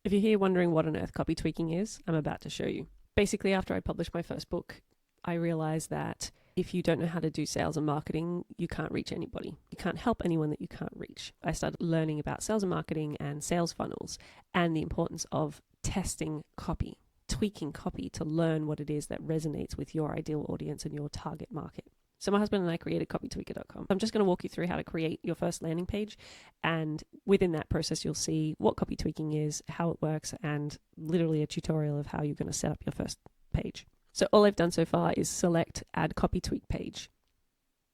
If you're here wondering what on earth copy tweaking is, I'm about to show you. Basically, after I published my first book, I realized that if you don't know how to do sales and marketing, you can't reach anybody. You can't help anyone that you can't reach. I started learning about sales and marketing and sales funnels and the importance of testing copy, tweaking copy to learn what it is that resonates with your ideal audience and your target market. So my husband and I created CopyTweaker.com. I'm just going to walk you through how to create your first landing page. And within that process, you'll see what copy tweaking is, how it works, and literally a tutorial of how you're going to set up your first page. So all I've done so far is select Add Copy Tweak Page.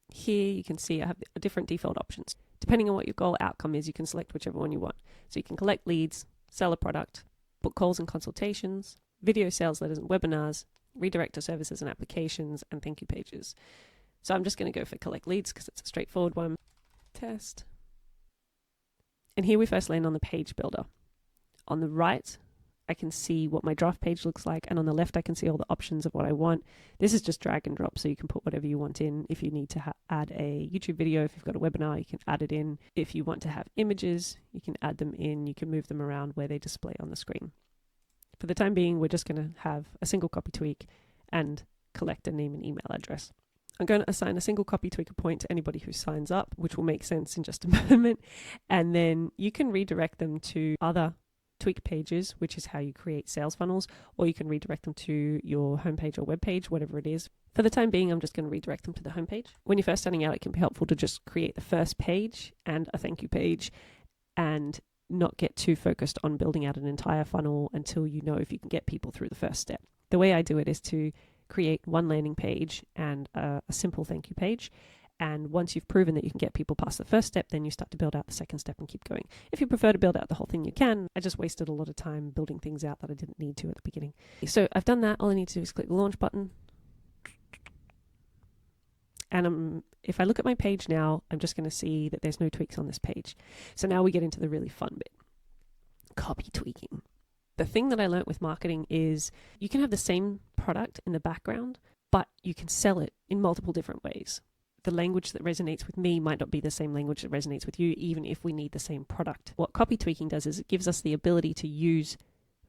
Here you can see I have different default options. Depending on what your goal outcome is, you can select whichever one you want. So you can collect leads, sell a product, book calls and consultations, video sales letters and webinars, redirect to services and applications, and thank you pages. So I'm just going to go for collect leads because it's a straightforward one. Test. And here we first land on the page builder. On the right, I can see what my draft page looks like. And on the left, I can see all the options of what I want. This is just drag and drop. So you can put whatever you want in. If you need to add a YouTube video, if you've got a webinar, you can add it in. If you want to have images, you can add them in. You can move them around where they display on the screen. For the time being, we're just going to have a single copy tweak and collect a name and email address. I'm going to assign a single CopyTweaker point to anybody who signs up, which will make sense in just a moment. And then you can redirect them to other tweak pages, which is how you create sales funnels, or you can redirect them to your homepage or web page, whatever it is. For the time being, I'm just going to redirect them to the homepage. When you're first starting out, it can be helpful to just create the first page and a thank you page and not get too focused on building out an entire funnel until you know if you can get people through the first step. The way I do it is to create one landing page and a simple thank you page. And once you've proven that you can get people past the first step, then you start to build out the second step and keep going. If you prefer to build out the whole thing, you can. I just wasted a lot of time building things out that I didn't need to at the beginning. So I've done that. All I need to do is click the launch button. And if I look at my page now, I'm just going to see that there's no tweaks on this page. So now we get into the really fun bit. Copy tweaking. The thing that I learned with marketing is you can have the same product in the background, but you can sell it in multiple different ways. The language that resonates with me might not be the same language that resonates with you, even if we need the same product. What copy tweaking does is it gives us the ability to use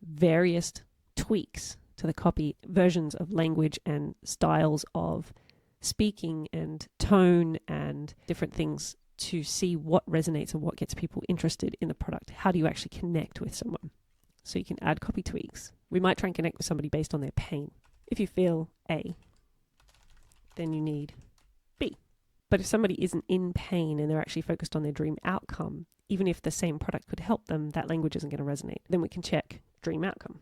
various tweaks to the copy, versions of language and styles of speaking and tone and different things to see what resonates and what gets people interested in the product. How do you actually connect with someone? So you can add copy tweaks. We might try and connect with somebody based on their pain. If you feel A, then you need B. But if somebody isn't in pain and they're actually focused on their dream outcome, even if the same product could help them, that language isn't going to resonate. Then we can check dream outcome.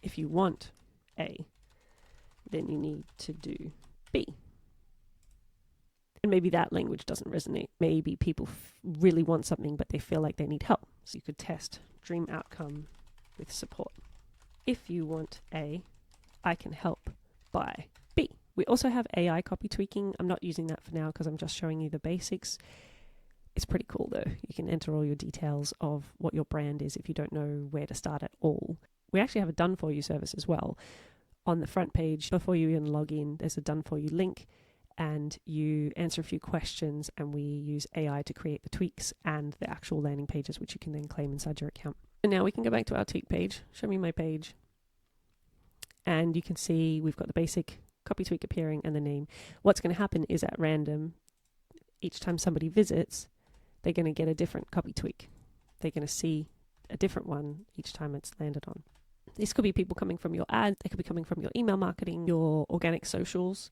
If you want A, then you need to do B. And maybe that language doesn't resonate. Maybe people really want something, but they feel like they need help. So you could test dream outcome with support. If you want A, I can help by B. We also have AI copy tweaking. I'm not using that for now because I'm just showing you the basics. It's pretty cool though. You can enter all your details of what your brand is if you don't know where to start at all. We actually have a done for you service as well. On the front page, before you even log in, there's a done for you link and you answer a few questions and we use AI to create the tweaks and the actual landing pages, which you can then claim inside your account. And now we can go back to our tweak page. Show me my page. And you can see we've got the basic copy tweak appearing and the name. What's going to happen is at random, each time somebody visits, they're going to get a different copy tweak. They're going to see a different one each time it's landed on. This could be people coming from your ad. They could be coming from your email marketing, your organic socials.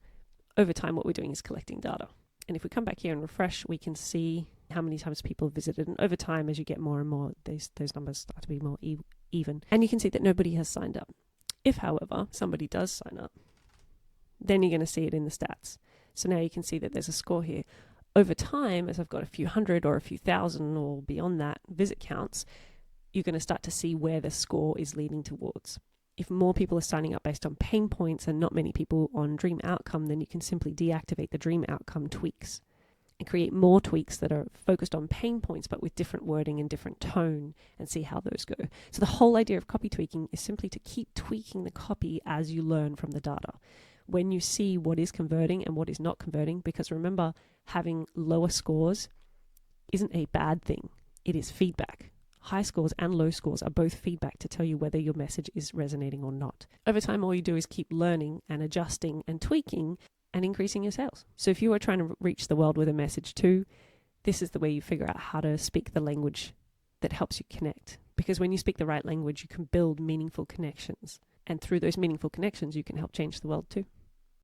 Over time, what we're doing is collecting data. And if we come back here and refresh, we can see how many times people have visited. And over time, as you get more and more, those numbers start to be more even. And you can see that nobody has signed up. If, however, somebody does sign up, then you're going to see it in the stats. So now you can see that there's a score here. Over time, as I've got a few hundred or a few thousand or beyond that visit counts, you're going to start to see where the score is leading towards. If more people are signing up based on pain points and not many people on dream outcome, then you can simply deactivate the dream outcome tweaks and create more tweaks that are focused on pain points but with different wording and different tone and see how those go. So the whole idea of copy tweaking is simply to keep tweaking the copy as you learn from the data. When you see what is converting and what is not converting, because remember, having lower scores isn't a bad thing. It is feedback. high scores and low scores are both feedback to tell you whether your message is resonating or not. Over time, all you do is keep learning and adjusting and tweaking and increasing your sales. So if you are trying to reach the world with a message too, this is the way you figure out how to speak the language that helps you connect. Because when you speak the right language, you can build meaningful connections. And through those meaningful connections, you can help change the world too.